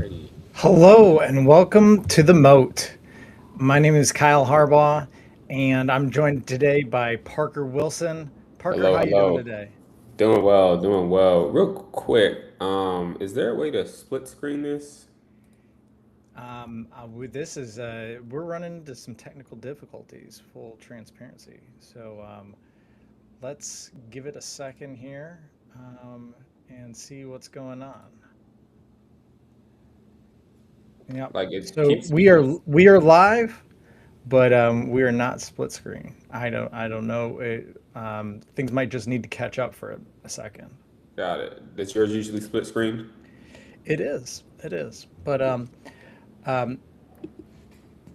Alrighty. Hello and welcome to the Moat. My name is Kyle Harbaugh, and I'm joined today by Parker Wilson. Parker, Hello, how you doing hello. today? Doing well, doing well. Real quick, is there a way to split screen this? With this is we're running into some technical difficulties. Full transparency. So let's give it a second here and see what's going on. Yep. Like it So keeps. we are live, but we are not split screen. I don't know. Things might just need to catch up for a second. Got it. Does yours usually split screen? It is. It is. But um,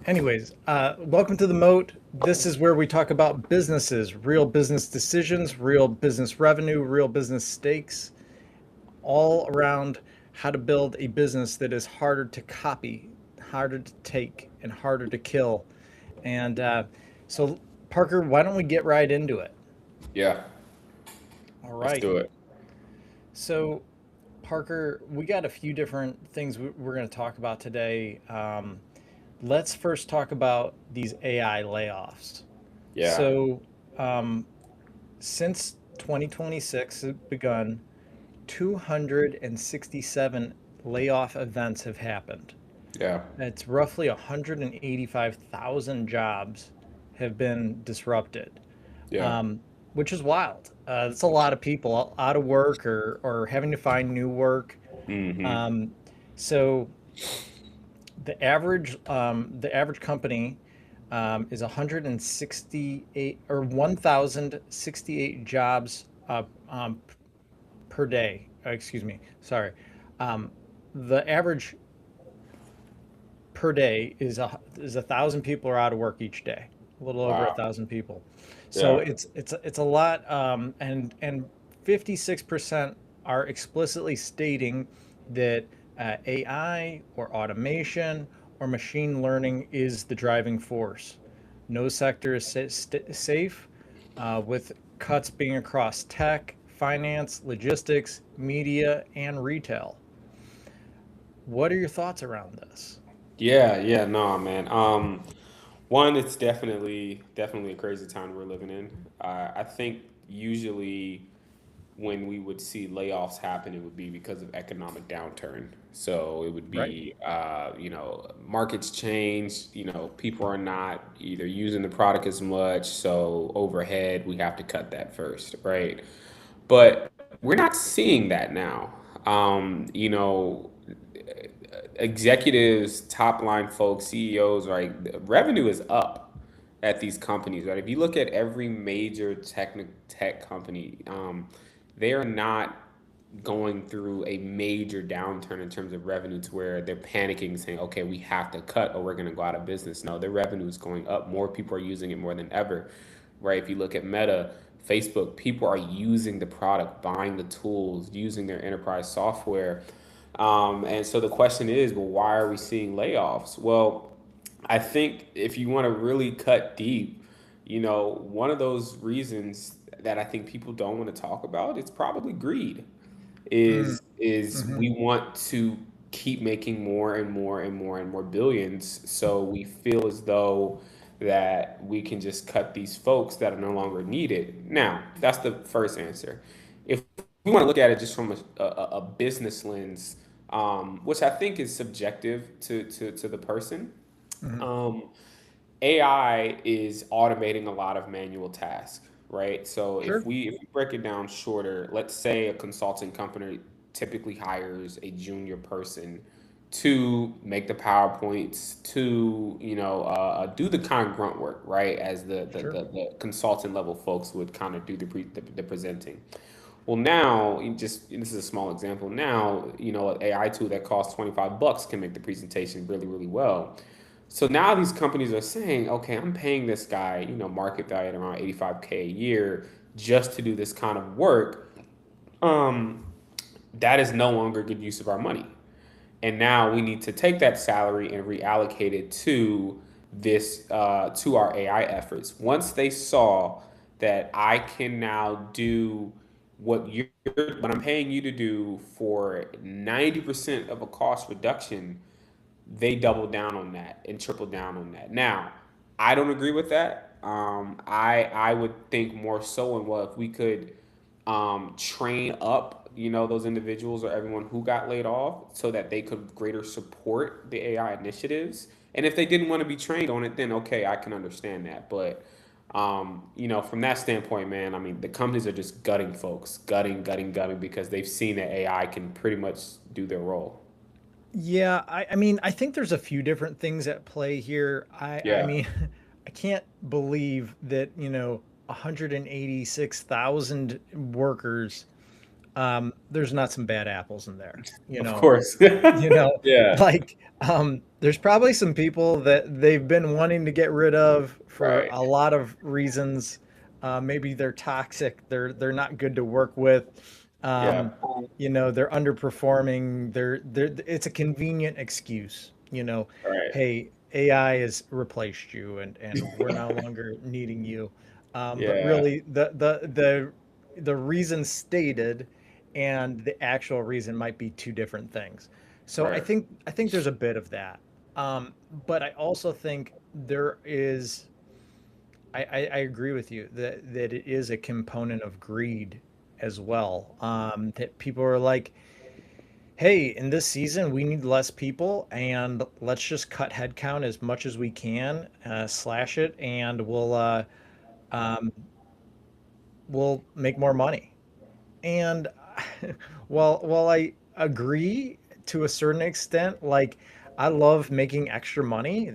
anyways, welcome to the Moat. This is where we talk about businesses, real business decisions, real business revenue, real business stakes, all around how to build a business that is harder to copy, harder to take, and harder to kill. And so, Parker, why don't we get right into it? Yeah, All let's right. do it. So, Parker, we got a few different things we're going to talk about today. Let's first talk about these AI layoffs. Yeah, So, um, since 2026 has begun, 267 layoff events have happened. yeah, It's roughly 185,000 jobs have been disrupted, yeah. um, which is wild. That's a lot of people out of work or having to find new work. Mm-hmm. Um, so the average company is 168 or 1,068 jobs per day. Excuse me. Sorry. Um, the average per day is 1,000 people are out of work each day. A little over a Wow. thousand people. So Yeah, it's a lot. And 56% are explicitly stating that AI or automation or machine learning is the driving force. No sector is safe, with cuts being across tech, finance, logistics, media, and retail. What are your thoughts around this? yeah, yeah. No, man. One, it's definitely a crazy time we're living in. I think usually when we would see layoffs happen, it would be because of economic downturn. So it would Right. be, markets change. People are not either using the product as much, so overhead, we have to cut that first, right? But we're not seeing that now. Executives, top line folks, CEOs, right? Revenue is up at these companies, right? If you look at every major tech company, they are not going through a major downturn in terms of revenue to where they're panicking saying, okay, we have to cut or we're going to go out of business. No, their revenue is going up. More people are using it more than ever, right? If you look at Meta, Facebook, people are using the product, buying the tools, using their enterprise software. And so the question is, well, why are we seeing layoffs? Well, I think if you want to really cut deep, one of those reasons that I think people don't want to talk about, it's probably greed. Mm, Is hmm. we want to keep making more and more and more and more billions, so we feel as though that we can just cut these folks that are no longer needed. Now, that's the first answer. If we want to look at it just from a business lens, which I think is subjective to the person, Hmm. um, AI is automating a lot of manual tasks, right? So if Sure. we break it down shorter, let's say a consulting company typically hires a junior person to make the PowerPoints, to do the kind of grunt work, right? As Sure. the consultant level folks would kind of do the presenting. Well, now, this is a small example. Now, an AI tool that costs $25 can make the presentation really, really well. So now these companies are saying, okay, I'm paying this guy, market value at around 85K a year just to do this kind of work. Um, that is no longer good use of our money. And now we need to take that salary and reallocate it to to our AI efforts. Once they saw that I can now do what I'm paying you to do for 90% of a cost reduction, they double down on that and triple down on that. Now, I don't agree with that. I would think more so in, well, if we could train up, those individuals or everyone who got laid off so that they could greater support the AI initiatives. And if they didn't want to be trained on it, then okay, I can understand that. But from that standpoint, man, I mean, the companies are just gutting folks, gutting because they've seen that AI can pretty much do their role. Yeah, I mean, I think there's a few different things at play here. I Yeah, mean, I can't believe that, 186,000 workers, there's not some bad apples in there, of course. you know, Yeah, like, there's probably some people that they've been wanting to get rid of for right. a lot of reasons. Maybe they're toxic, they're not good to work with. Yeah, Um, they're underperforming. It's a convenient excuse, right. hey, AI has replaced you and we're no longer needing you. But Yeah, really the reason stated and the actual reason might be two different things. So I right. think I think there's a bit of that. But I also think there is I agree with you that it is a component of greed as well. That people are like, hey, in this season we need less people and let's just cut headcount as much as we can, slash it, and um, we'll make more money. And while I agree to a certain extent, like I love making extra money.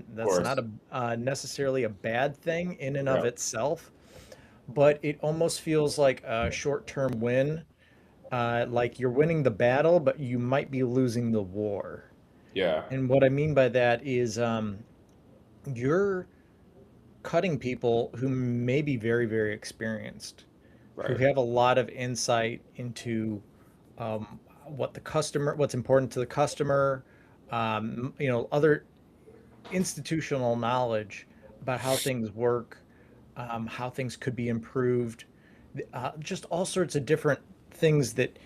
Of That's not course. a necessarily a bad thing in and of Yeah, itself, but it almost feels like a short-term win. Like you're winning the battle, but you might be losing the war. yeah, And what I mean by that is, you're cutting people who may be very, very experienced, who right, have a lot of insight into what's important to the customer, other institutional knowledge about how things work, how things could be improved, just all sorts of different things that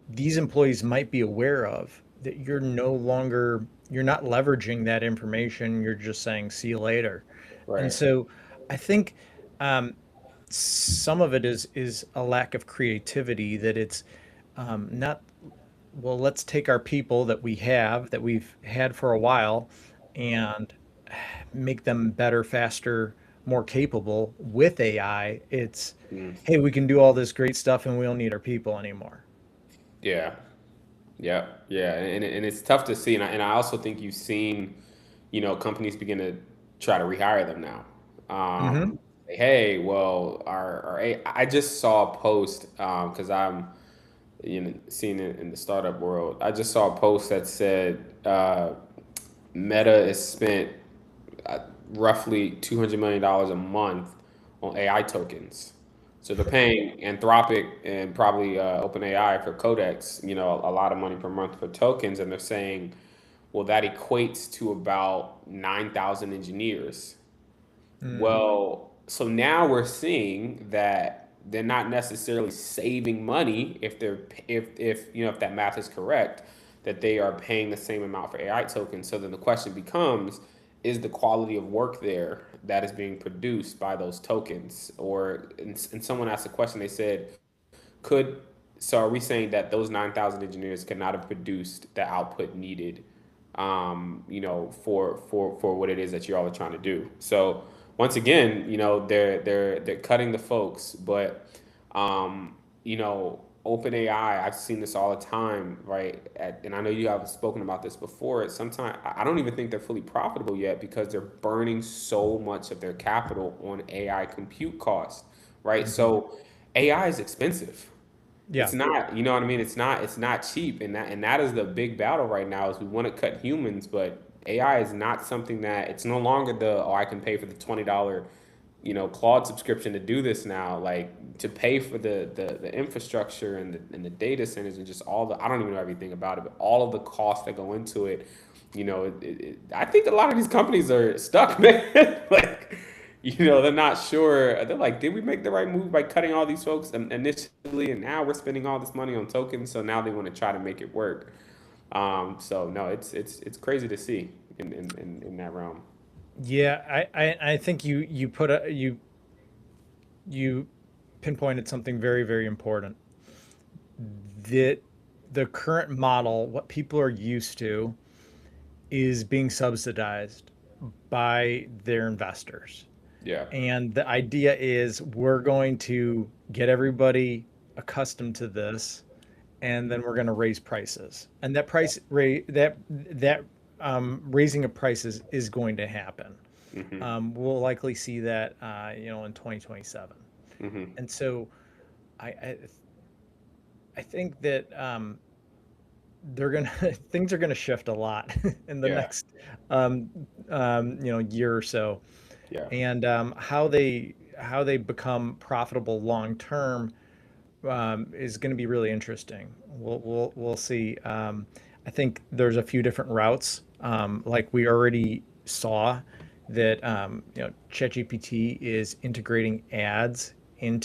these employees might be aware of that you're not leveraging that information. You're just saying see you later. And right. so I think um, some of it is a lack of creativity, that it's not, well, let's take our people that we've had for a while and make them better, faster, more capable with AI. It's, Mm, hey, we can do all this great stuff and we don't need our people anymore. yeah, yeah, yeah. And it's tough to see. And I also think you've seen, companies begin to try to rehire them now. Hmm. Hey, well, I just saw a post because I'm seeing it in the startup world. I just saw a post that said Meta has spent uh, roughly $200 million a month on AI tokens. So they're paying Anthropic and probably OpenAI for Codex, a lot of money per month for tokens, and they're saying, well, that equates to about 9,000 engineers. Mm. Well, so now we're seeing that they're not necessarily saving money if that math is correct, that they are paying the same amount for AI tokens. So then the question becomes, is the quality of work there that is being produced by those tokens? And someone asked a question, they said, could so are we saying that those 9,000 engineers could not have produced the output needed, for what it is that you're all trying to do? So once again, they're cutting the folks, but OpenAI, I've seen this all the time, right? And I know you have spoken about this before. Sometimes I don't even think they're fully profitable yet because they're burning so much of their capital on AI compute costs, right? Hmm. So AI is expensive. Yeah. It's not, you know what I mean? It's not cheap, and that is the big battle right now. Is we want to cut humans, but AI is not something that it's no longer I can pay for the $20, Claude subscription to do this now. Like to pay for the infrastructure and the data centers and just all the I don't even know everything about it, but all of the costs that go into it. I think a lot of these companies are stuck, man. Like they're not sure. They're like, did we make the right move by cutting all these folks initially, and now we're spending all this money on tokens, so now they want to try to make it work. So no, it's crazy to see in that realm. Yeah, I think you pinpointed something very, very important. That the current model, what people are used to, is being subsidized by their investors. Yeah. And the idea is we're going to get everybody accustomed to this, and then we're going to raise prices. And that raising of prices is going to happen. Hmm. We'll likely see that, in 2027. Hmm. And so I I, I think that they're gonna things are gonna shift a lot in the Yeah. next year or so, Yeah. and how they become profitable long term is going to be really interesting. We'll see. I think there's a few different routes. Like we already saw that ChatGPT is integrating ads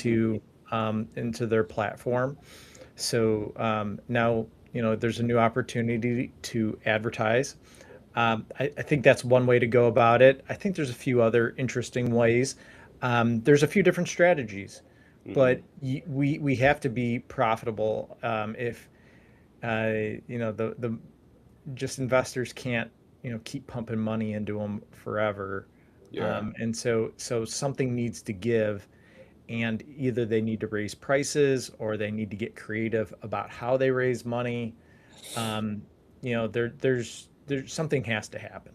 Hmm. into their platform. So now there's a new opportunity to advertise. I think that's one way to go about it. I think there's a few other interesting ways. There's a few different strategies, Hmm. but we have to be profitable. If the just investors can't keep pumping money into them forever, Yeah. and so something needs to give, and either they need to raise prices or they need to get creative about how they raise money. Um, there's something has to happen.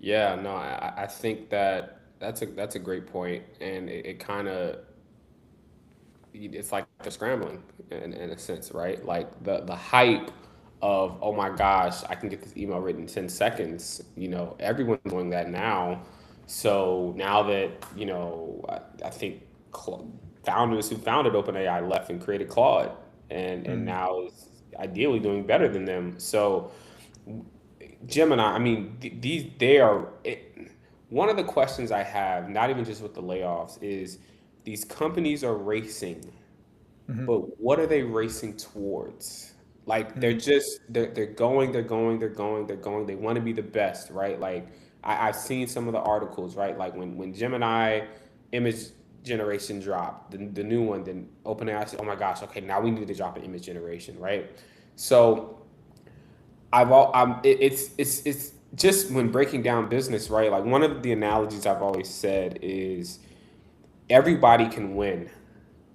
Yeah, no, I think that that's a great point, and it kind of it's like they're scrambling in a sense, right? Like the hype of, oh my gosh, I can get this email written in 10 seconds. Everyone's doing that now. So now that, I think founders who founded OpenAI left and created Claude, and Mm, now is ideally doing better than them. So Gemini, I mean, these they are. One of the questions I have, not even just with the layoffs, is these companies are racing, mhm, but what are they racing towards? Like mm, they're going, they're going, they're going, they're going. They want to be the best, right? Like I've seen some of the articles, right? Like when Gemini image generation dropped, the new one, then OpenAI said, oh my gosh, okay, now we need to drop an image generation, right? So it's just when breaking down business, right? Like one of the analogies I've always said is everybody can win,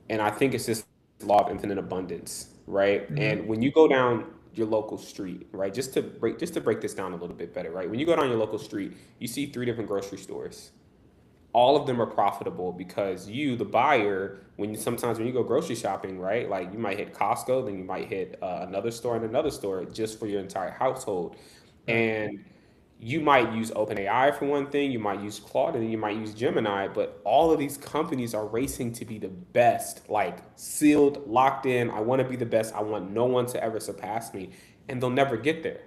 and I think it's just law of infinite abundance, right? mhm, And when you go down your local street, right, just to break this down a little bit better, right? When you go down your local street, you see three different grocery stores. All of them are profitable because you, the buyer, sometimes when you go grocery shopping, right, like you might hit Costco, then you might hit another store and another store just for your entire household, right. and you might use OpenAI for one thing, you might use Claude, and then you might use Gemini, but all of these companies are racing to be the best, like sealed, locked in. I want to be the best. I want no one to ever surpass me, and they'll never get there.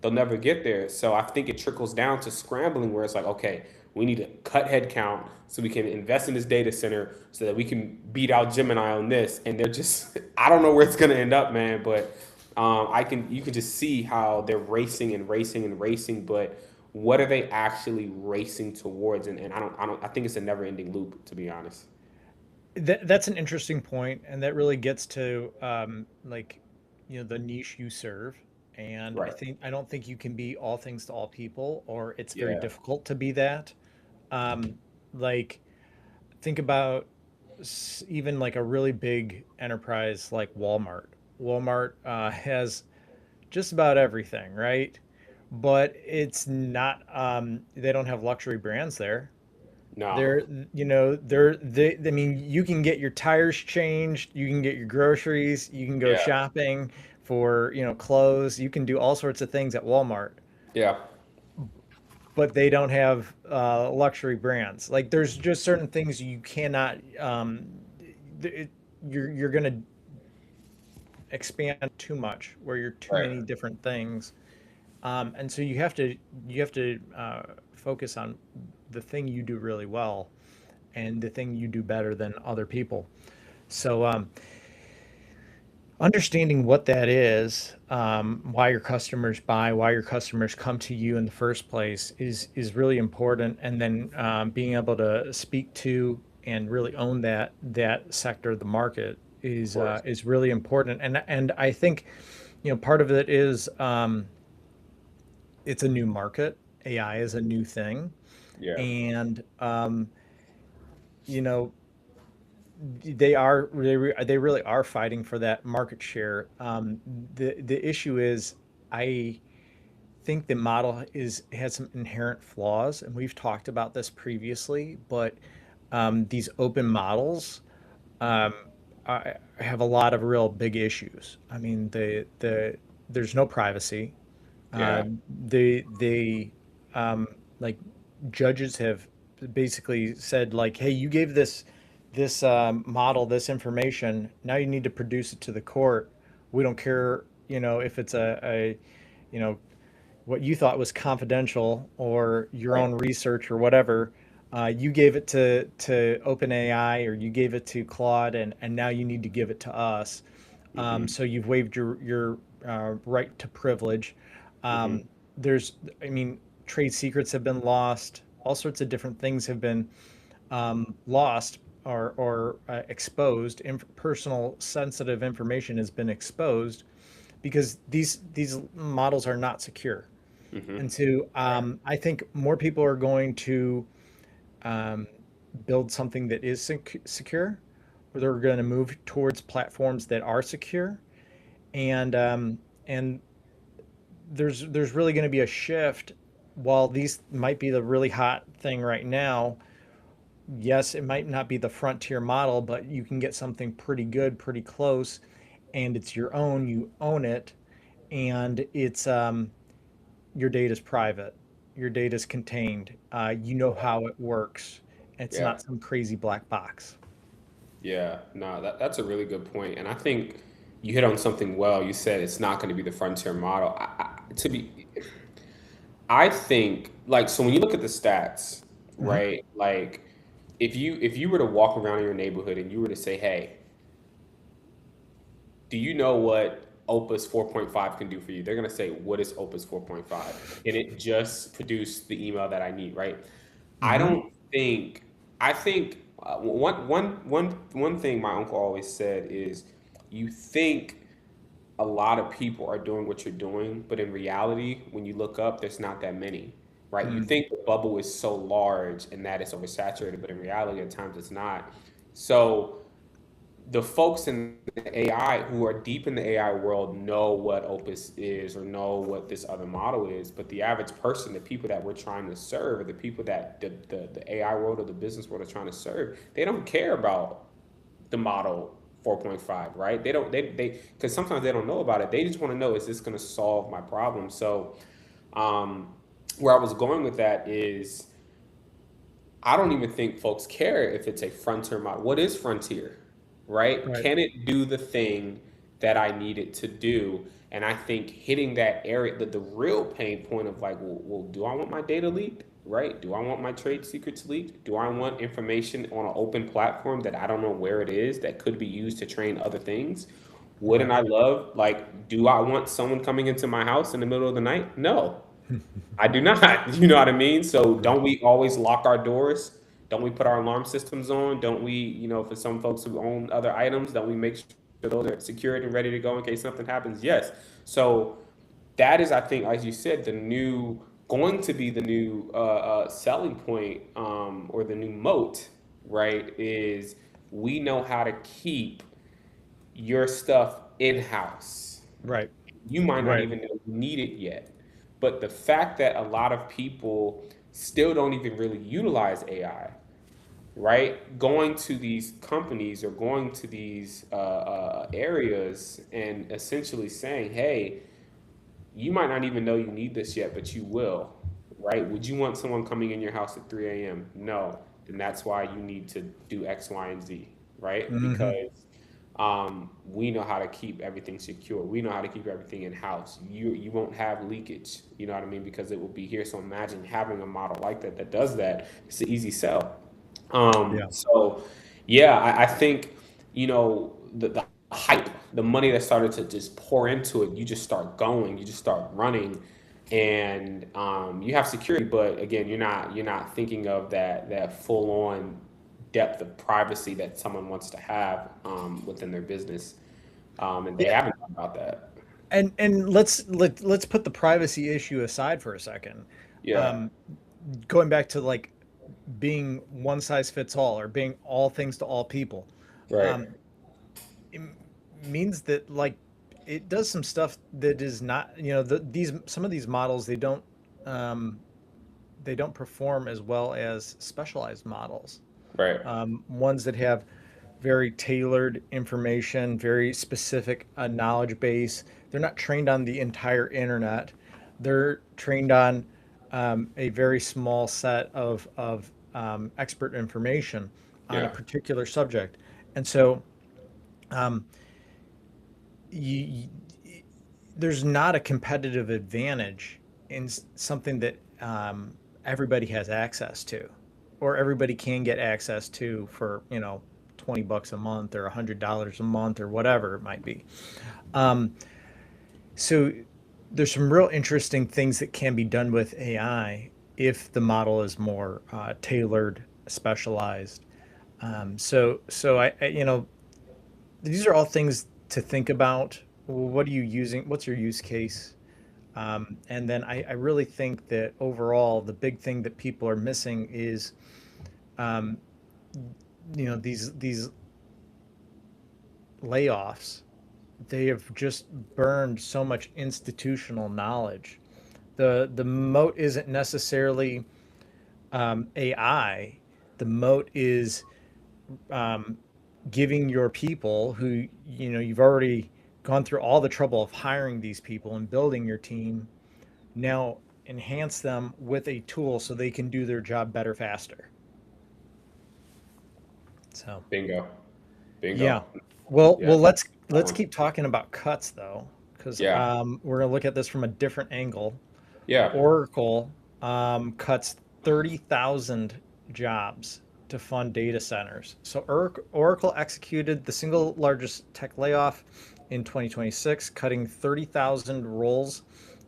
They'll never get there. So I think it trickles down to scrambling where it's like, okay, we need to cut headcount so we can invest in this data center so that we can beat out Gemini on this. And they're just, I don't know where it's gonna end up, man. But you can just see how they're racing and racing and racing. But what are they actually racing towards? And I think it's a never ending loop, to be honest. That's an interesting point, and that really gets to like the niche you serve. And Right. I don't think you can be all things to all people, or it's very Yeah. difficult to be that. Um, like think about even like a really big enterprise like Walmart. Walmart has just about everything, right? But it's not. They don't have luxury brands there. No. They're, I mean, you can get your tires changed, you can get your groceries, you can go Yeah. shopping for, clothes, you can do all sorts of things at Walmart, Yeah. but they don't have luxury brands. Like there's just certain things you cannot, it, you're going to expand too much where you're too Right. many different things. And so you have to focus on the thing you do really well and the thing you do better than other people. So, understanding what that is, why your customers buy, why your customers come to you in the first place is really important. And then being able to speak to and really own that sector of the market Of course. is really important. And I think, part of it is it's a new market. AI is a new thing, Yeah. and you know they really are fighting for that market share. The issue is, I think the model is has some inherent flaws, and we've talked about this previously. But these open models um, have a lot of real big issues. I mean, there's no privacy. Uh, Yeah. they like judges have basically said, like, hey, you gave this model this information. Now you need to produce it to the court. We don't care, if it's a you know what you thought was confidential or your Right. own research or whatever. You gave it to OpenAI, or you gave it to Claude, and now you need to give it to us. Mm-hmm. So you've waived your right to privilege. Mm-hmm. Um, there's, I mean, trade secrets have been lost. All sorts of different things have been lost or exposed. Personal sensitive information has been exposed because these models are not secure. Mm-hmm. And so I think more people are going to um, build something that is secure, or they're going to move towards platforms that are secure. And there's really going to be a shift. While these might be the really hot thing right now, yes, it might not be the frontier model, but you can get something pretty good, pretty close, and it's your own. You own it, and it's your data is private. Your data is contained. You know how it works. It's Yeah. not some crazy black box. Yeah. No, that's a really good point. And I think you hit on something well. You said it's not going to be the frontier model. I think like so when you look at the stats, Hmm. right? Like if you were to walk around your neighborhood and you were to say, "Hey, do you know what Opus 4.5 can do for you?" They're going to say, "What is Opus 4.5?" And it just produced the email that I need, right? I Hmm. don't think I think one thing my uncle always said is you think a lot of people are doing what you're doing, but in reality, when you look up, there's not that many, right? You Mm. think the bubble is so large and that it's oversaturated, but in reality, at times it's not. So the folks in the AI who are deep in the AI world know what Opus is or know what this other model is, but the average person, the people that we're trying to serve, or the people that the AI world or the business world are trying to serve, they don't care about the model 4.5, right? They because sometimes they don't know about it. They just want to know, is this going to solve my problem? So um, where I was going with that is I don't even think folks care if it's a frontier model. What is frontier, right? Right. Can it do the thing that I need it to do? And I think hitting that area, the real pain point of like, well, do I want my data leaked? Right? Do I want my trade secrets leaked? Do I want information on an open platform that I don't know where it is that could be used to train other things? Wouldn't Right. I love, like, do I want someone coming into my house in the middle of the night? No. I do not. You know what I mean? So Right. don't we always lock our doors? Don't we put our alarm systems on? Don't we, for some folks who own other items, don't we make sure those are secured and ready to go in case something happens? Yes. So that is, I think, as you said, going to be the new selling point, or the new moat, right? Is we know how to keep your stuff in house. Right. You might not Right. even need it yet. But the fact that a lot of people still don't even really utilize AI, right? Going to these companies or going to these areas and essentially saying, hey, you might not even know you need this yet, but you will, right? Would you want someone coming in your house at 3 a.m.? No. Then that's why you need to do X, Y, and Z, right? Hmm. Because We know how to keep everything secure. We know how to keep everything in house. You won't have leakage. You know what I mean? Because it will be here. So imagine having a model like that that does that. It's an easy sell. Yeah. So yeah, I think the hype, the money that started to just pour into it. You just start going. You just start running, and you have security. But again, you're not thinking of that full on depth of privacy that someone wants to have within their business, and they Yeah. haven't thought about that. And let's put the privacy issue aside for a second. Yeah, Um, Going back to like being one size fits all or being all things to all people. right, Um, it means that like it does some stuff that is not, these some of these models um, they don't perform as well as specialized models. right. Ones that have very tailored information, very specific knowledge base. They're not trained on the entire internet. They're trained on a very small set of expert information on a Yeah, particular subject. And so um, you, there's not a competitive advantage in something that everybody has access to, or everybody can get access to for $20 a month or $100 a month or whatever it might be. Um, so there's some real interesting things that can be done with AI if the model is more tailored, specialized. So these are all things to think about. What are you using? What's your use case? And then I really think that overall, the big thing that people are missing is, um, these layoffs. They have just burned so much institutional knowledge. The moat isn't necessarily AI. The moat is um, giving your people who you've already gone through all the trouble of hiring these people and building your team, now enhance them with a tool so they can do their job better faster. So bingo, yeah. bingo. well Yeah, well let's that let's one. keep talking about cuts though, because Yeah, we're going to look at this from a different angle. yeah. Oracle cuts 30,000 jobs to fund data centers. So Oracle executed the single largest tech layoff in 2026, cutting 30,000 roles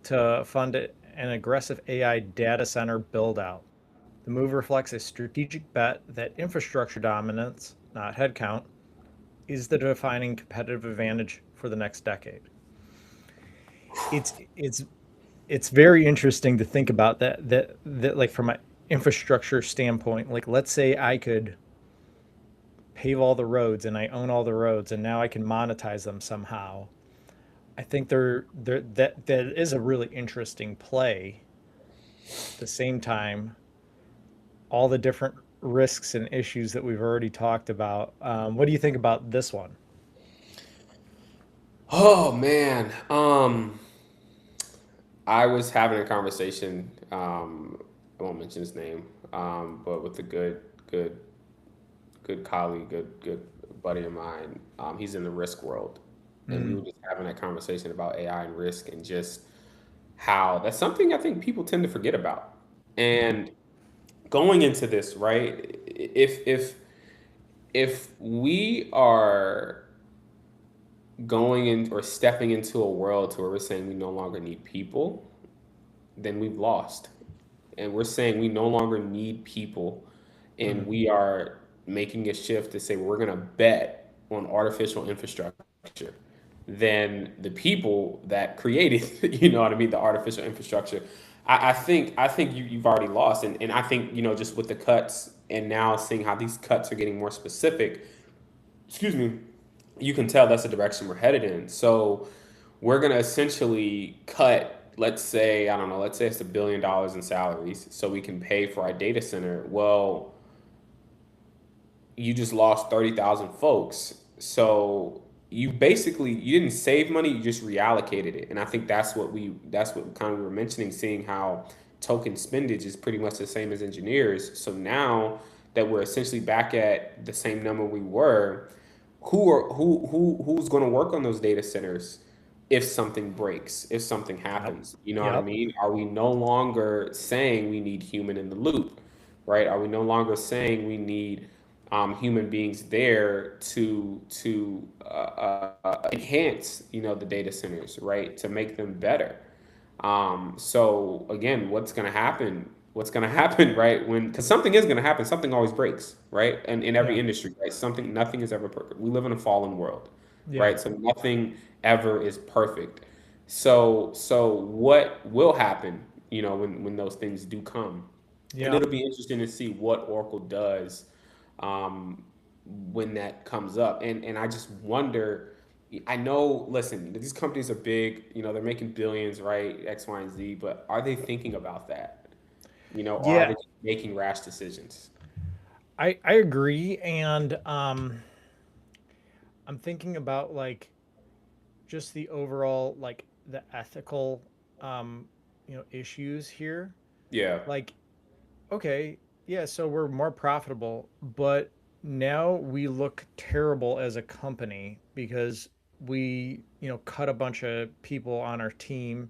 to fund an aggressive AI data center build out. The move reflects a strategic bet that infrastructure dominance, not headcount, is the defining competitive advantage for the next decade. It's it's very interesting to think about that like from an infrastructure standpoint. Like let's say I could pave all the roads and I own all the roads and now I can monetize them somehow. I think that is a really interesting play. At the same time, all the different risks and issues that we've already talked about. What do you think about this one? Oh man, I was having a conversation. I won't mention his name, but with a good colleague, good buddy of mine. He's in the risk world, and we were Mm, just having that conversation about AI and risk, and just how that's something I think people tend to forget about. And going into this, right? If we are going in or stepping into a world to where we're saying we no longer need people, then we've lost. And we're saying we no longer need people, and mm, we are making a shift to say we're going to bet on artificial infrastructure than the people that created, you know what I mean, the artificial infrastructure. I think you've already lost, and I think just with the cuts and now seeing how these cuts are getting more specific, excuse me, you can tell that's the direction we're headed in. So we're going to essentially cut, let's say, I don't know, let's say it's $1 billion in salaries so we can pay for our data center. Well, you just lost 30,000 folks. So you didn't save money, you just reallocated it. And I think that's what kind of we were mentioning, seeing how token spendage is pretty much the same as engineers. So now that we're essentially back at the same number we were, who's going to work on those data centers if something breaks, if something Yep. happens? You know what I Yep. mean? Are we no longer saying we need human in the loop, right? Are we no longer saying we need human beings there to enhance, the data centers, right? To make them better. So again, what's going to happen? What's going to happen, right? Because something is going to happen. Something always breaks, right? And in every Yeah. industry, right? Nothing is ever perfect. We live in a fallen world, Yeah. right? So nothing ever is perfect. So what will happen, when those things do come? And Yeah. it'll be interesting to see what Oracle does um, when that comes up. And I just wonder. I know. Listen, these companies are big. They're making billions, right? X, Y, and Z. But are they thinking about that? Or are Yeah. they just making rash decisions? I agree, and I'm thinking about like just the overall like the ethical um issues here. Yeah, Like, okay, yeah, so we're more profitable, but now we look terrible as a company because we, cut a bunch of people on our team.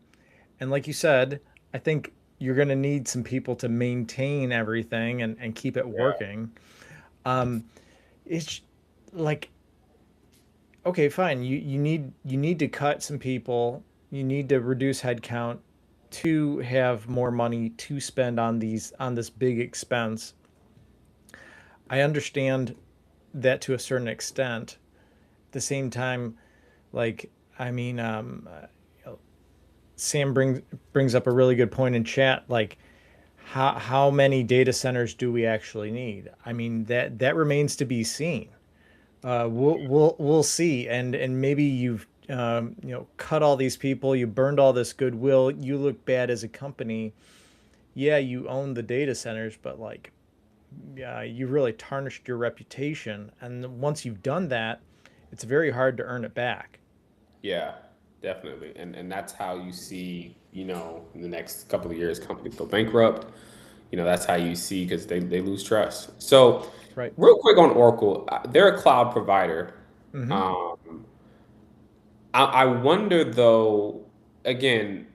And like you said, I think you're going to need some people to maintain everything and keep it yeah, working. Um, it's like, okay, fine. You need to cut some people. You need to reduce headcount to have more money to spend on this big expense. I understand that to a certain extent. At the same time, like I mean, Sam brings up a really good point in chat. Like, how many data centers do we actually need? I mean, that remains to be seen. We'll see, and maybe you've cut all these people, you burned all this goodwill, you look bad as a company. Yeah, you own the data centers, but like, yeah, you really tarnished your reputation, and once you've done that, it's very hard to earn it back. yeah, definitely. And that's how you see, in the next couple of years, companies go bankrupt. That's how you see because they lose trust. So, Right. real quick on Oracle, they're a cloud provider. Mm-hmm. Um, I wonder though, again,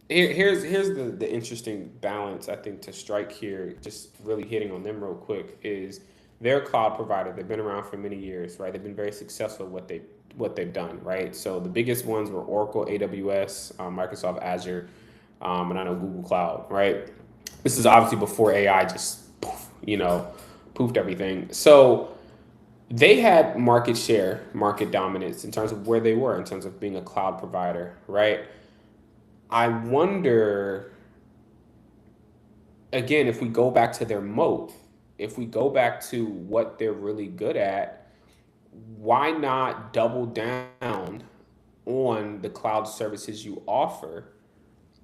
here's the interesting balance I think to strike here, just really hitting on them real quick, is they're a cloud provider. They've been around for many years, right? They've been very successful at what they've done, right? So the biggest ones were Oracle, AWS, Microsoft Azure, and I know Google Cloud, right? This is obviously before AI just poofed everything. So they had market share, market dominance in terms of where they were in terms of being a cloud provider, right? I wonder again if we go back to their moat, if we go back to what they're really good at, why not double down on the cloud services you offer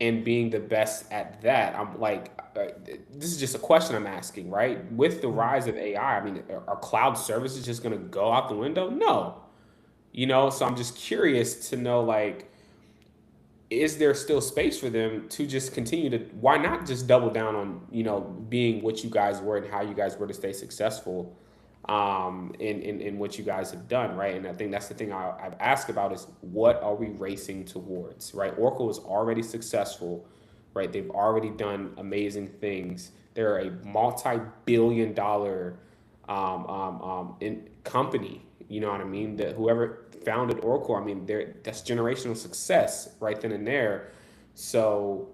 and being the best at that? I'm like, this is just a question I'm asking, right? With the rise of AI, I mean, are cloud services just going to go out the window? No. So I'm just curious to know, like, is there still space for them to just continue to, why not just double down on, being what you guys were and how you guys were to stay successful in what you guys have done, right? And I think that's the thing I've asked about is what are we racing towards, right? Oracle is already successful, right? They've already done amazing things. They're a multi-billion dollar in company. You know what I mean? That whoever founded Oracle, I mean, that's generational success right then and there. So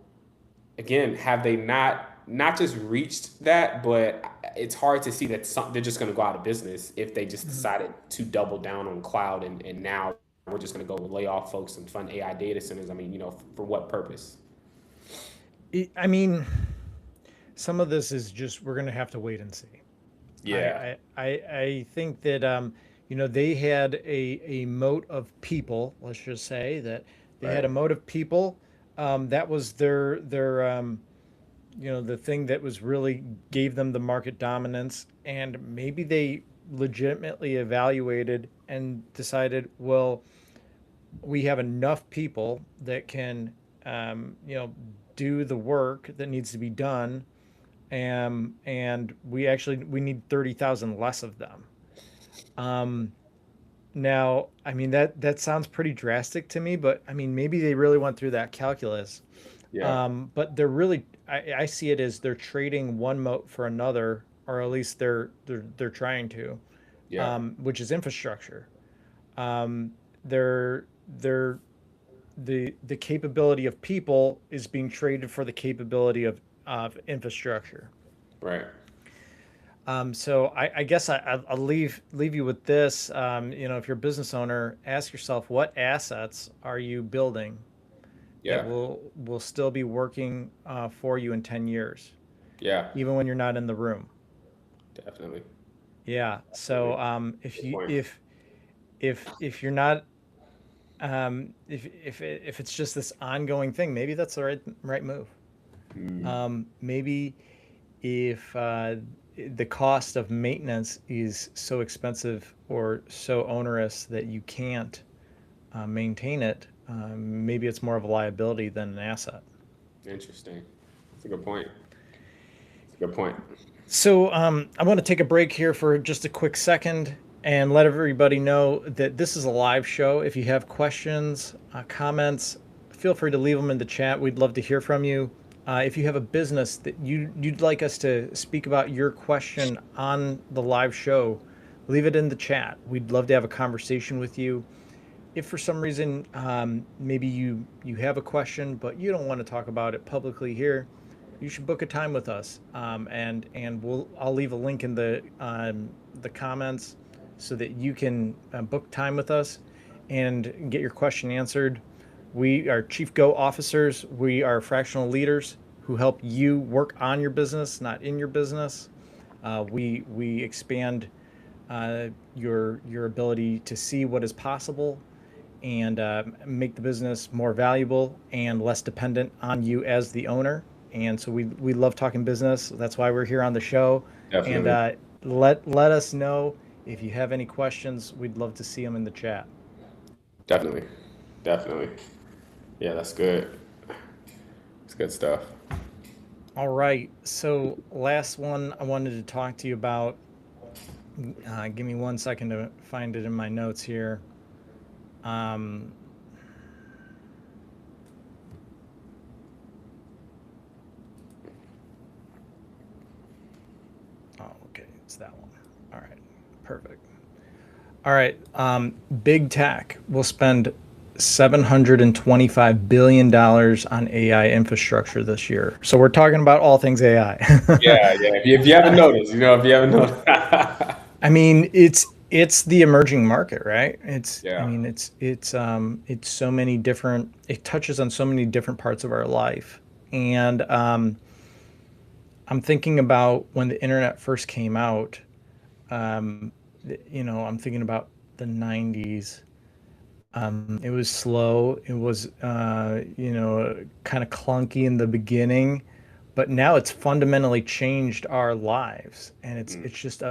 again, have they not just reached that, but it's hard to see that they're just going to go out of business if they just Mm-hmm. decided to double down on cloud and now we're just going to go lay off folks and fund AI data centers. I mean, for what purpose? I mean, some of this is just we're going to have to wait and see. Yeah. I think that they had a moat of people. Let's just say that they had Right. a moat of people. That was their the thing that was really gave them the market dominance, and maybe they legitimately evaluated and decided, well, we have enough people that can do the work that needs to be done, and we need 30,000 less of them. Now, I mean that sounds pretty drastic to me, but I mean maybe they really went through that calculus. Yeah. But they're really, I see it as they're trading one moat for another, or at least they're trying to, Yeah. which is infrastructure. Um, they're they're the capability of people is being traded for the capability of infrastructure. Right. So I guess I'll leave you with this. If you're a business owner, ask yourself what assets are you building that Yeah. will still be working for you in 10 years, Yeah. even when you're not in the room. Definitely. Yeah. Definitely. So if Good you point. if you're not if it's just this ongoing thing, maybe that's the right move. Mm. Maybe if the cost of maintenance is so expensive or so onerous that you can't maintain it, maybe it's more of a liability than an asset. Interesting. That's a good point. That's a good point. So I want to take a break here for just a quick second and let everybody know that this is a live show. If you have questions, comments, feel free to leave them in the chat. We'd love to hear from you. If you have a business that you'd like us to speak about your question on the live show, leave it in the chat. We'd love to have a conversation with you. If for some reason maybe you have a question but you don't want to talk about it publicly here, you should book a time with us, and I'll leave a link in the comments so that you can book time with us and get your question answered. We are chief go officers. We are fractional leaders who help you work on your business, not in your business. We expand your ability to see what is possible and make the business more valuable and less dependent on you as the owner. And so we love talking business. That's why we're here on the show. And Definitely. let us know if you have any questions. We'd love to see them in the chat. Definitely. Definitely. Yeah, that's good. It's good stuff. All right. So last one I wanted to talk to you about. Give me 1 second to find it in my notes here. Um, oh, okay. It's that one. All right. Perfect. All right. Big tech will spend $725 billion on AI infrastructure this year. So we're talking about all things AI. Yeah, yeah. If you haven't noticed, if you haven't noticed. I mean, it's the emerging market, right? I Yeah. mean, it's so many different. It touches on so many different parts of our life, and I'm thinking about when the internet first came out. Um, I'm thinking about the '90s. It was slow. It was, kind of clunky in the beginning, but now it's fundamentally changed our lives. And Mm. it's just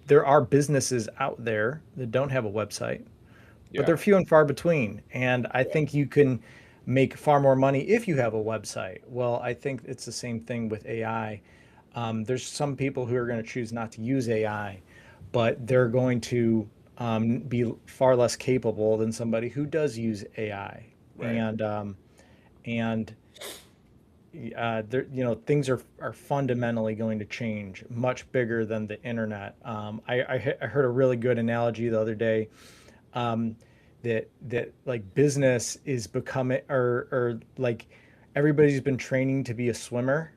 there are businesses out there that don't have a website, but Yeah. they're few and far between. And I Yeah. think you can make far more money if you have a website. Well, I think it's the same thing with AI. There's some people who are going to choose not to use AI, but they're going to be far less capable than somebody who does use AI. Right. And things are fundamentally going to change, much bigger than the internet. I heard a really good analogy the other day, um, that like business is becoming, or like everybody's been training to be a swimmer,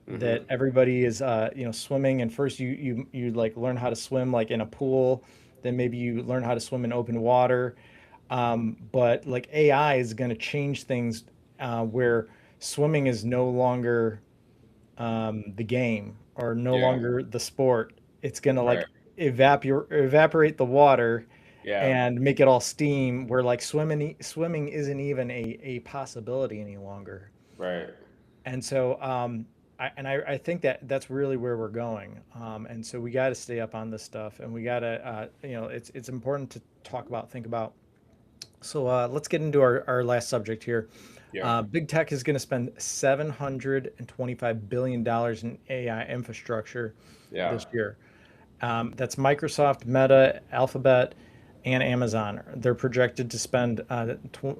Mm-hmm. that everybody is swimming, and first you like learn how to swim like in a pool, then maybe you learn how to swim in open water, but like AI is going to change things, where swimming is no longer the game, or no Yeah. longer the sport. It's going to Right. like evaporate the water Yeah. and make it all steam, where like swimming isn't even a possibility any longer. Right. And so I think that that's really where we're going, and so we got to stay up on this stuff, and we got to it's important to talk about, think about. So let's get into our last subject here. Yeah. Big tech is going to spend $725 billion in AI infrastructure Yeah. this year. That's Microsoft, Meta, Alphabet, and Amazon. They're projected to spend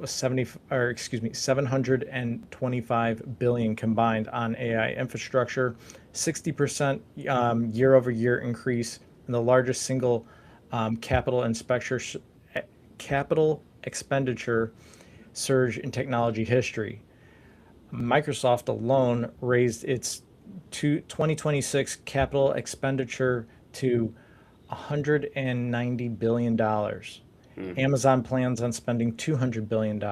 725 billion combined on AI infrastructure, 60% year over year increase, and the largest single capital inspection capital expenditure surge in technology history. Microsoft alone raised its 2026 capital expenditure to $190 billion. Mm. Amazon plans on spending $200 billion.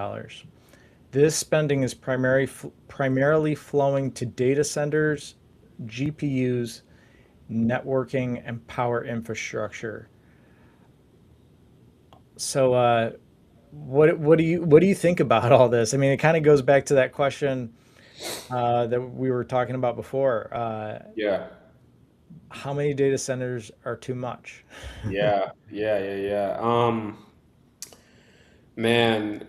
This spending is primarily flowing to data centers, GPUs, networking, and power infrastructure. So, what do you think about all this? I mean, it kind of goes back to that question that we were talking about before. Yeah. How many data centers are too much? Yeah. Man,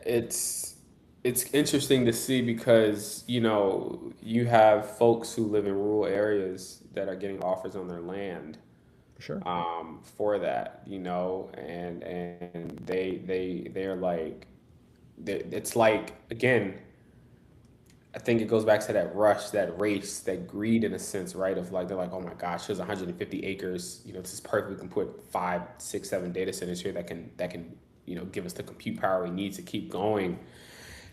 it's it's interesting to see because, you have folks who live in rural areas that are getting offers on their land For sure. for that, and they're like it's like again, I think it goes back to that rush, that race, that greed in a sense, right? Of like they're like, oh my gosh, there's 150 acres. This is perfect. We can put five, six, seven data centers here that can give us the compute power we need to keep going.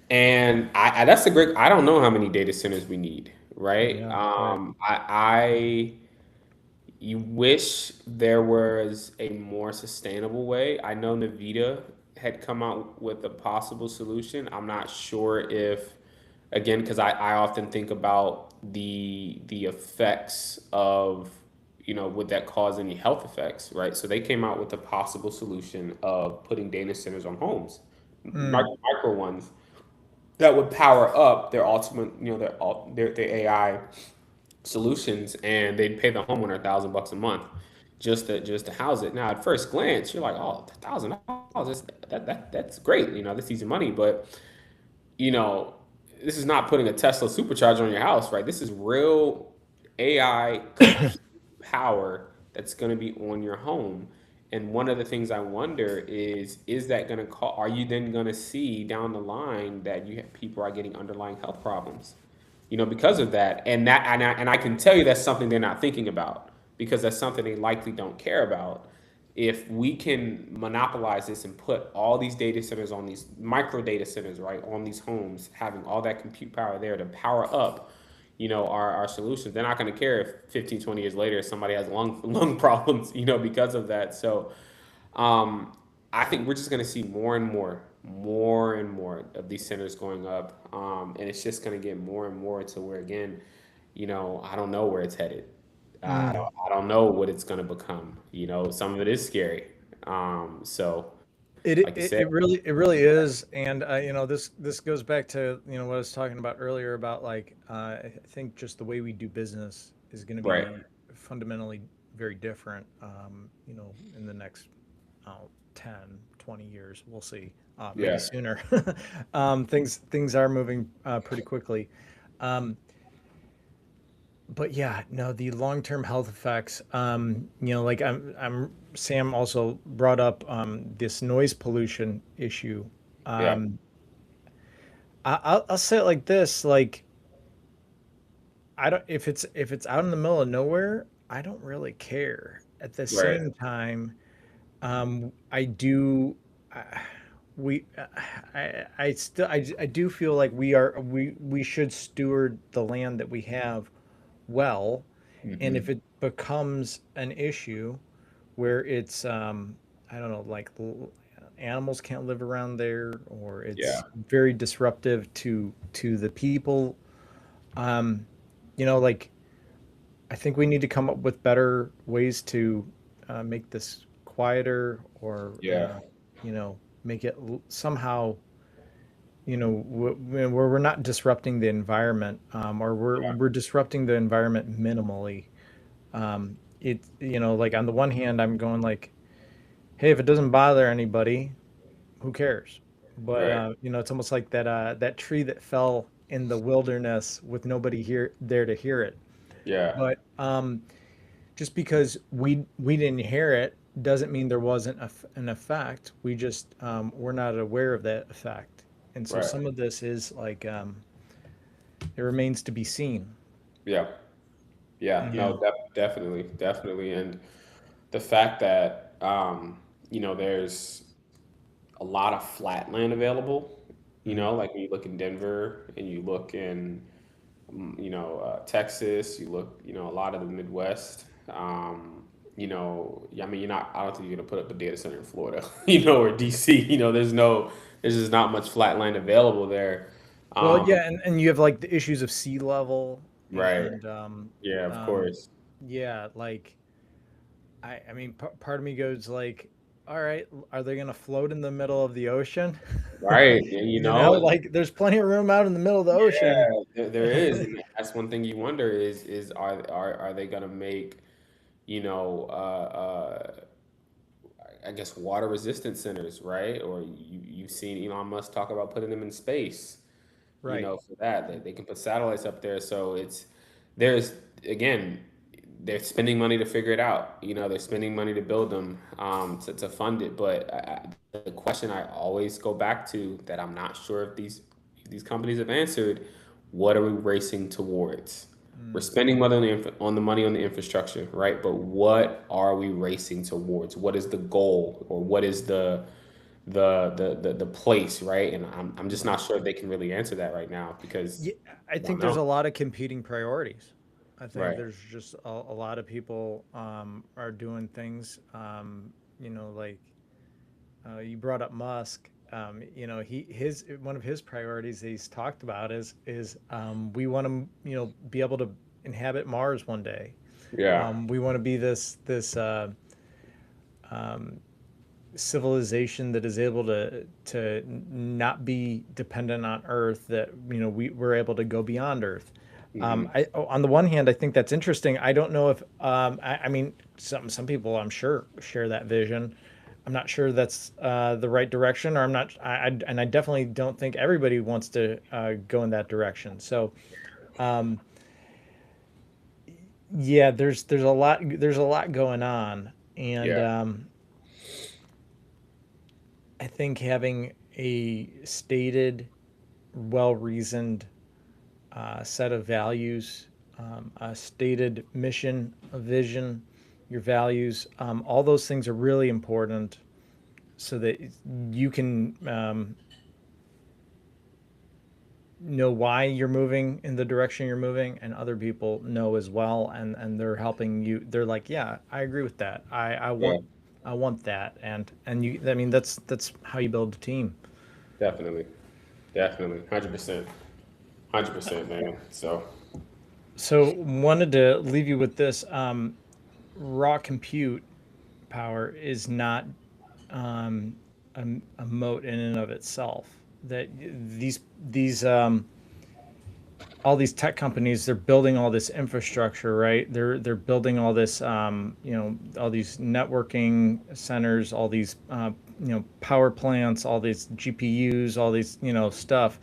And I that's a great. I don't know how many data centers we need, right? Yeah, right. I you wish there was a more sustainable way. I know Nvidia had come out with a possible solution. I'm not sure if, again, because I often think about the effects of, would that cause any health effects, right? So they came out with a possible solution of putting data centers on homes, Mm, micro ones that would power up their ultimate, their AI solutions, and they'd pay the homeowner $1,000 a month just to house it. Now, at first glance, you're like, oh, $1,000, that's great. That's easy money. But you know, this is not putting a Tesla supercharger on your house, right? This is real AI compute power that's going to be on your home. And one of the things I wonder is that going to call? Are you then going to see down the line that people are getting underlying health problems? Because of that, and I can tell you that's something they're not thinking about because that's something they likely don't care about. If we can monopolize this and put all these data centers on these micro data centers, right, on these homes, having all that compute power there to power up, our solutions, they're not going to care if 15, 20 years later somebody has lung problems, because of that. So um, I think we're just going to see more and more of these centers going up, and it's just going to get more and more to where again, I don't know where it's headed. mm. I don't know what it's going to become. Some of it is scary. So, It, like you it said, it really is, and this goes back to what I was talking about earlier about like I think just the way we do business is going to right? be fundamentally very different. In the next 10, 20 years, we'll see. Maybe Yeah, sooner. Things are moving pretty quickly. Um, but yeah, no, the long-term health effects, like Sam also brought up this noise pollution issue. yeah, um I'll say it like this, like I don't, if it's out in the middle of nowhere, I don't really care. At the right. same time, I do. I, we, I still, I do feel like we should steward the land that we have well, and if Hmm. it becomes an issue where it's, I don't know, like animals can't live around there, or Yeah, it's very disruptive to the people, um, like I think we need to come up with better ways to make this quieter, or yeah, make it somehow, where we're not disrupting the environment, or we're disrupting the environment minimally. Like on the one hand, I'm going like, hey, if it doesn't bother anybody, who cares? But right. it's almost like that tree that fell in the wilderness with nobody here there to hear it. Yeah, But just because we didn't hear it doesn't mean there wasn't an effect. We just we're not aware of that effect, and so Right. some of this is like it remains to be seen. Yeah. Yeah. Yeah. No, definitely, definitely. And the fact that there's a lot of flat land available. Mhm. Like when you look in Denver and you look in Texas, you look a lot of the Midwest. I mean, I don't think you're gonna put up a data center in Florida, or DC. There's just not much flat land available there. Well, But yeah, and you have like the issues of sea level right, and yeah, of um, course, yeah, like I mean, part of me goes like, all right, are they going to float in the middle of the ocean? right, and You know, like there's plenty of room out in the middle of the ocean. yeah, there is, and that's one thing you wonder is are they gonna make you know I guess water resistant centers, right? Or you've seen Elon Musk talk about putting them in space, Right. for that. They can put satellites up there. So there's, again, they're spending money to figure it out. They're spending money to build them, to fund it. But the question I always go back to that I'm not sure if these companies have answered, what are we racing towards? We're Mm. spending money on the money on the infrastructure, right? But what are we racing towards? What is the goal, or what is the place, right? And I'm just not sure if they can really answer that right now because Yeah, I I don't think there's know. a lot of competing priorities. I think Right. there's just a lot of people are doing things, like you brought up Musk. He his one of his priorities that he's talked about is we want to be able to inhabit Mars one day. Yeah. We want to be this civilization that is able to not be dependent on Earth. That we're able to go beyond Earth. Hmm. On the one hand, I think that's interesting. I don't know if I mean some people I'm sure share that vision. I'm not sure that's the right direction, or I'm not. And I definitely don't think everybody wants to go in that direction. So um, yeah, there's a lot going on, and Yeah. I think having a stated, well reasoned set of values, a stated mission, a vision, your values, all those things are really important so that you can know why you're moving in the direction you're moving, and other people know as well, and they're helping you. They're like, yeah, I agree with that. Yeah. I want that, and you. I mean, that's how you build a team. Definitely. Definitely. 100%. 100%, man. So, So wanted to leave you with this. Raw compute power is not um, a moat in and of itself. That these all these tech companies, they're building all this infrastructure, right? They're building all this all these networking centers, all these power plants, all these GPUs, all these stuff.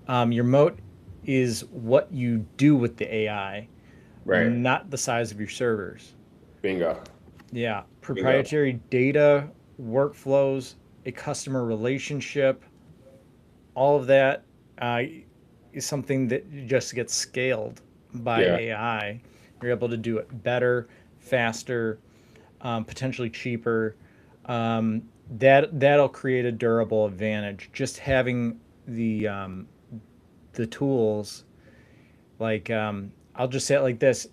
Your moat is what you do with the AI, right. not the size of your servers. Bingo. Yeah, Bingo. proprietary data, workflows, a customer relationship, all of that uh, is something that just gets scaled by Yeah. AI. You're able to do it better, faster, potentially cheaper. That'll create a durable advantage. Just having the tools, like I'll just say it like this: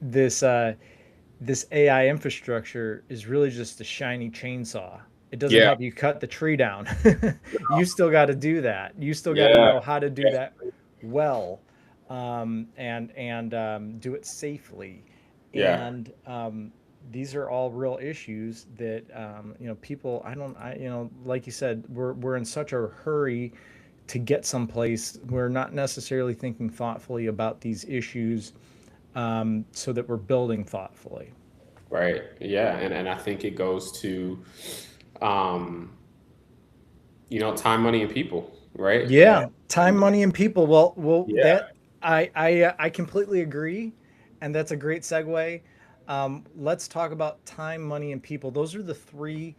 this this AI infrastructure is really just a shiny chainsaw. It doesn't Yeah. help you cut the tree down. You still got to do that. You still got to Yeah. know how to do that well, and do it safely. Yeah. And these are all real issues that people. Like you said, we're in such a hurry to get someplace. We're not necessarily thinking thoughtfully about these issues, so that we're building thoughtfully. Right. Yeah. And I think it goes to, um, time, money, and people, right? Yeah, time, money, and people. Well, Yeah. that I completely agree, and that's a great segue. Let's talk about time, money, and people. Those are the three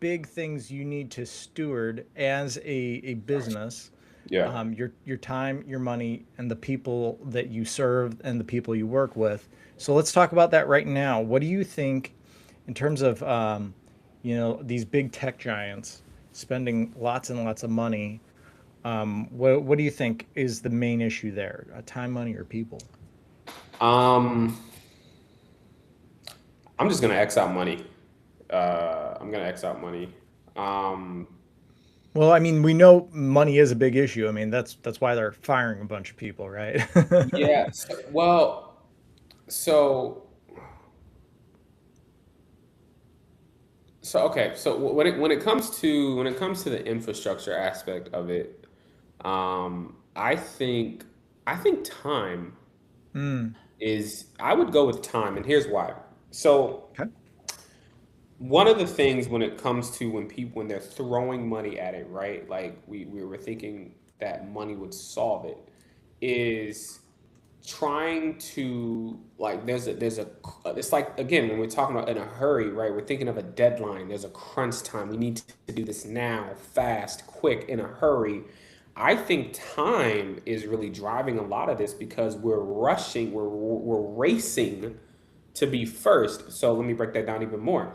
big things you need to steward as a business. Yeah. Your time, your money, and the people that you serve and the people you work with. So let's talk about that right now. What do you think in terms of these big tech giants spending lots and lots of money? What do you think is the main issue there? Time, money, or people? Um, I'm just gonna X out money. I'm gonna X out money. Um, Well, I mean, we know money is a big issue. I mean, that's why they're firing a bunch of people, right? yeah. So so okay. So when it comes to the infrastructure aspect of it, I think time Mm, is I would go with time, and here's why. So okay. one of the things when it comes to when they're throwing money at it, right? Like we were thinking that money would solve it, is trying to like there's a it's like again when we're talking about in a hurry, right? We're thinking of a deadline. There's a crunch time. We need to do this now, fast, quick, in a hurry. I think time is really driving a lot of this because we're rushing, we're racing to be first. So let me break that down even more.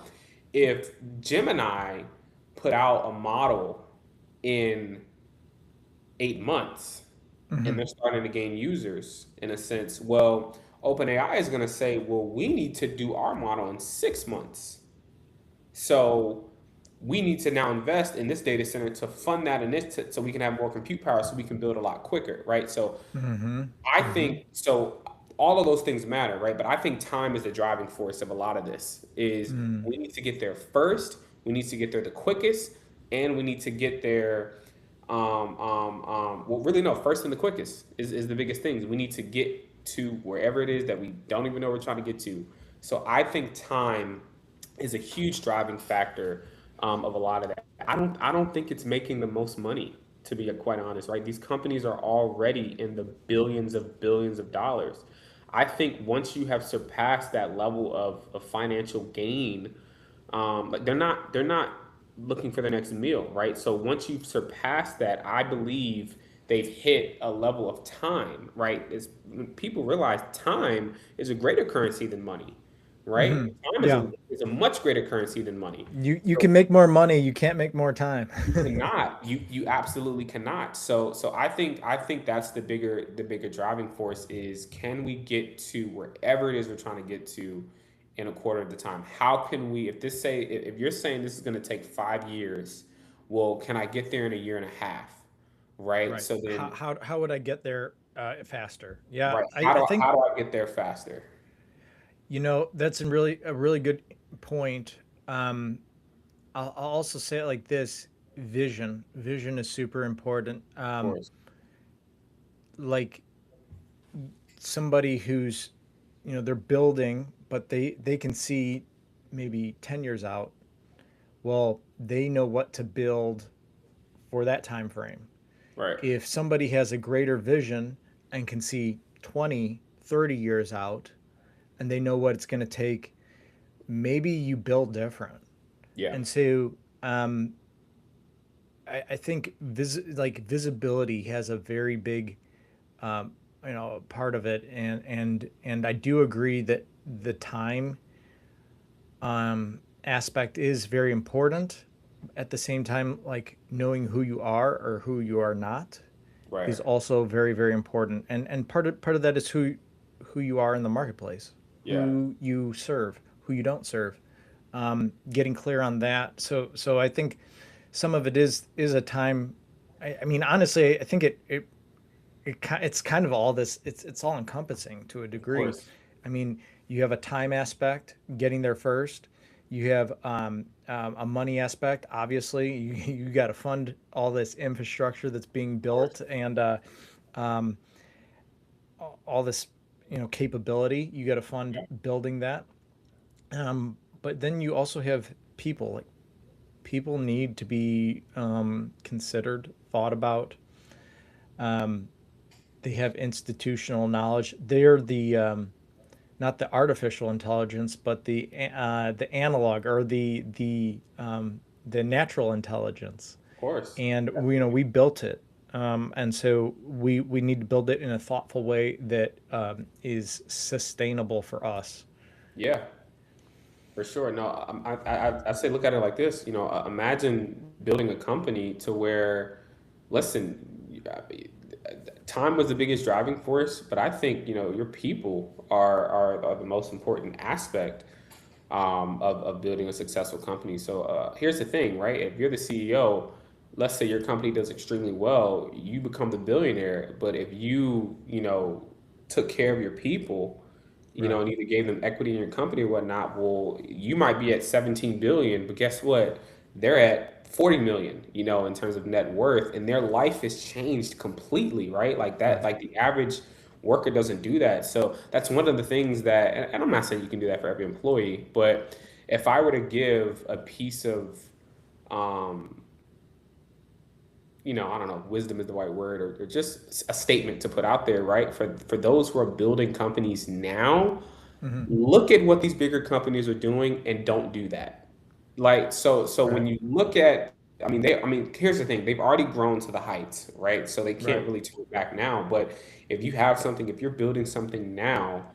If Gemini put out a model in 8 months and Hmm. they're starting to gain users in a sense, well, OpenAI is going to say, well, we need to do our model in 6 months. So we need to now invest in this data center to fund that and this so we can have more compute power so we can build a lot quicker, right? So Hmm. I Hmm. think so. All of those things matter, right? But I think time is the driving force of a lot of this. Is Mm. we need to get there first. We need to get there the quickest, and we need to get there. Well, really, no. First and the quickest is the biggest things. We need to get to wherever it is that we don't even know we're trying to get to. So I think time is a huge driving factor of a lot of that. I don't think it's making the most money, to be quite honest, right? These companies are already in the billions of dollars. I think once you have surpassed that level of financial gain, like they're not looking for their next meal, right? So once you've surpassed that, I believe they've hit a level of time, right? Is when people realize time is a greater currency than money, right? Hmm. Yeah. Is a much greater currency than money. You So can make more money, you can't make more time. you cannot. You absolutely cannot. So I think that's the bigger driving force is can we get to wherever it is we're trying to get to in a quarter of the time? How can we if you're saying this is going to take 5 years, well, can I get there in a year and a half? Right? Right. So How then how would I get there faster? Yeah, right, I think how do I get there faster? that's a really good point. Um, I'll also say it like this: vision. Vision is super important. Of course. Like somebody who's they're building, but they can see maybe 10 years out. Well, they know what to build for that time frame. Right. If somebody has a greater vision and can see 20, 30 years out, and they know what it's going to take, maybe you build different. Yeah. And so I think visibility has a very big part of it, and I do agree that the time aspect is very important. At the same time, like knowing who you are or who you are not Right. is also very very important, and part of that is who you are in the marketplace, Yeah. who you serve, who you don't serve. Getting clear on that. So I think some of it is a time. I mean, honestly, I think it's kind of all this. It's all encompassing to a Of degree. course. I mean, you have a time aspect, getting there first. You have a money aspect. Obviously, you got to fund all this infrastructure that's being Of course. built, and all this capability. You got to fund building that. But then you also have people. Like people need to be considered, thought about. They have institutional knowledge. They're the not the artificial intelligence, but the analog or the natural intelligence. Of course. And we built it, and so we need to build it in a thoughtful way that is sustainable for us. Yeah, for sure. No, I say look at it like this. Imagine building a company to where, listen, time was the biggest driving force, but I think your people are the most important aspect of building a successful company. So here's the thing, right? If you're the CEO, let's say your company does extremely well, you become the billionaire. But if you took care of your people, Right. and either gave them equity in your company or whatnot, well, you might be at 17 billion, but guess what? They're at 40 million, in terms of net worth, and their life has changed completely, right? Like that, Right. like the average worker doesn't do that. So that's one of the things that, and I'm not saying you can do that for every employee, but if I were to give a piece of, um, I don't know, wisdom is the right word, or just a statement to put out there, right? For those who are building companies now, Hmm. look at what these bigger companies are doing and don't do that. Like so when Right. you look at, I mean, here's the thing, they've already grown to the heights, right? So they can't Right. really turn back now. But if you're building something now,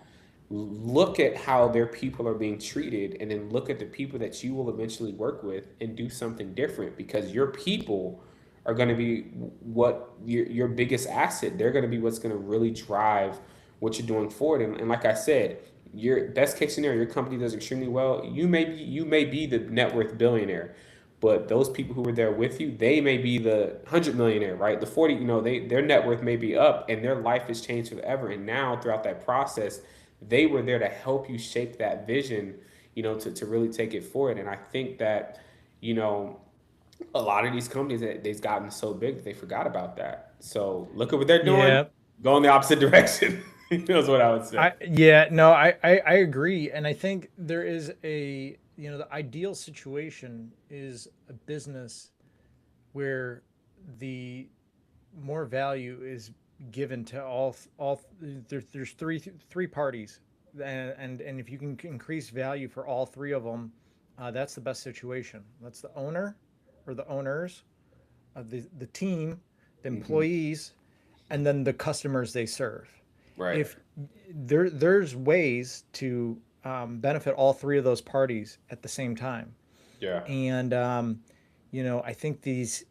look at how their people are being treated, and then look at the people that you will eventually work with and do something different, because your people are going to be what your biggest asset. They're going to be what's going to really drive what you're doing forward. And like I said, your best case scenario, your company does extremely well. You may be the net worth billionaire, but those people who were there with you, they may be the 100 millionaire, right? The 40, their net worth may be up, and their life has changed forever. And now throughout that process, they were there to help you shape that vision, to really take it forward. And I think that, you know, a lot of these companies that they've gotten so big that they forgot about that. So look at what they're doing. Yeah. Go in the opposite direction. That's what I would say. No, I agree. And I think there is the ideal situation is a business where the more value is given to there's three parties, and if you can increase value for all three of them, that's the best situation. That's the owner or the owners of the team, the Hmm. employees, and then the customers they serve. Right. If there's ways to benefit all three of those parties at the same time, Yeah. and I think these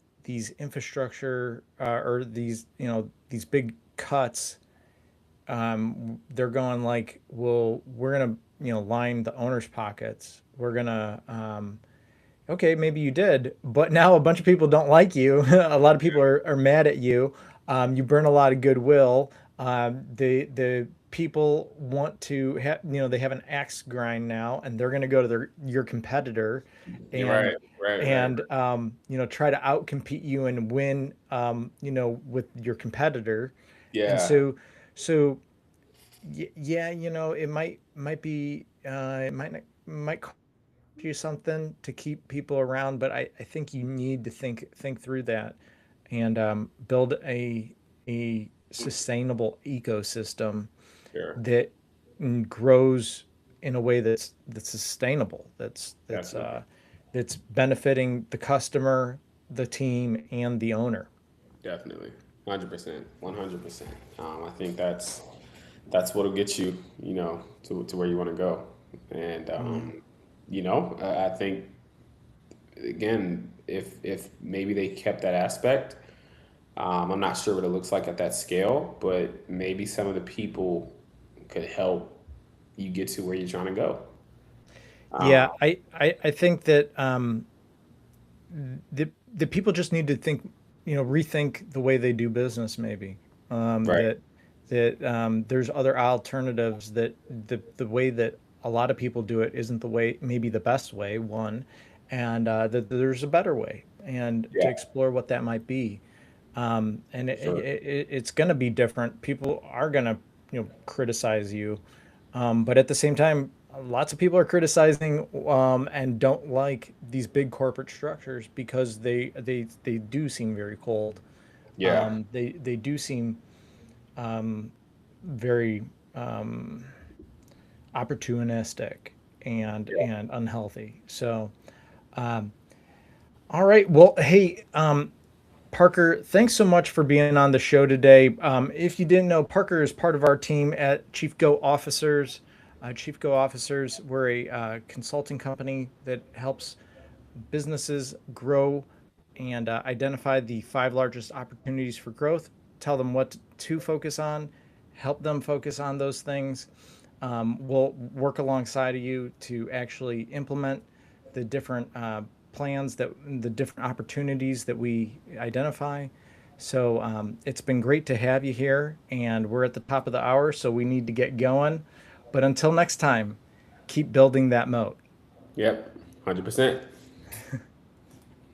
infrastructure or these big cuts, they're going like, well, we're gonna line the owners' pockets. We're gonna okay, maybe you did, but now a bunch of people don't like you. A lot of people are mad at you. You burn a lot of goodwill. The people want to they have an axe grind now, and they're going to go to your competitor, You're and right. Right. try to outcompete you and win, with your competitor. And Yeah. so yeah, it might be it might cost you something to keep people around, but I think you need to think through that and build a sustainable ecosystem Sure. that grows in a way that's sustainable, Definitely. that's benefiting the customer, the team, and the owner. Definitely. 100%. 100%. I think that's what'll get you, to where you want to go. And Mm. I think, again, if maybe they kept that aspect, I'm not sure what it looks like at that scale, but maybe some of the people could help you get to where you're trying to go. Yeah, Um, I think that the people just need to rethink the way they do business, maybe. right. That there's other alternatives, that the way that a lot of people do it isn't the way, maybe the best way, one, and that there's a better way, and to Yeah, explore what that might be. And for sure. it's going to be different. People are going to criticize you, but at the same time, lots of people are criticizing, and don't like these big corporate structures because they do seem very cold. Yeah. They do seem very opportunistic and unhealthy. So, all right. Well, hey, Parker, thanks so much for being on the show today. If you didn't know, Parker is part of our team at Chief Go Officers. Chief Go Officers, we're a consulting company that helps businesses grow and identify the five largest opportunities for growth, tell them what to focus on, help them focus on those things. We'll work alongside of you to actually implement the different plans, that the different opportunities that we identify. So it's been great to have you here, and we're at the top of the hour, so we need to get going. But until next time, keep building that moat. Yep, 100%.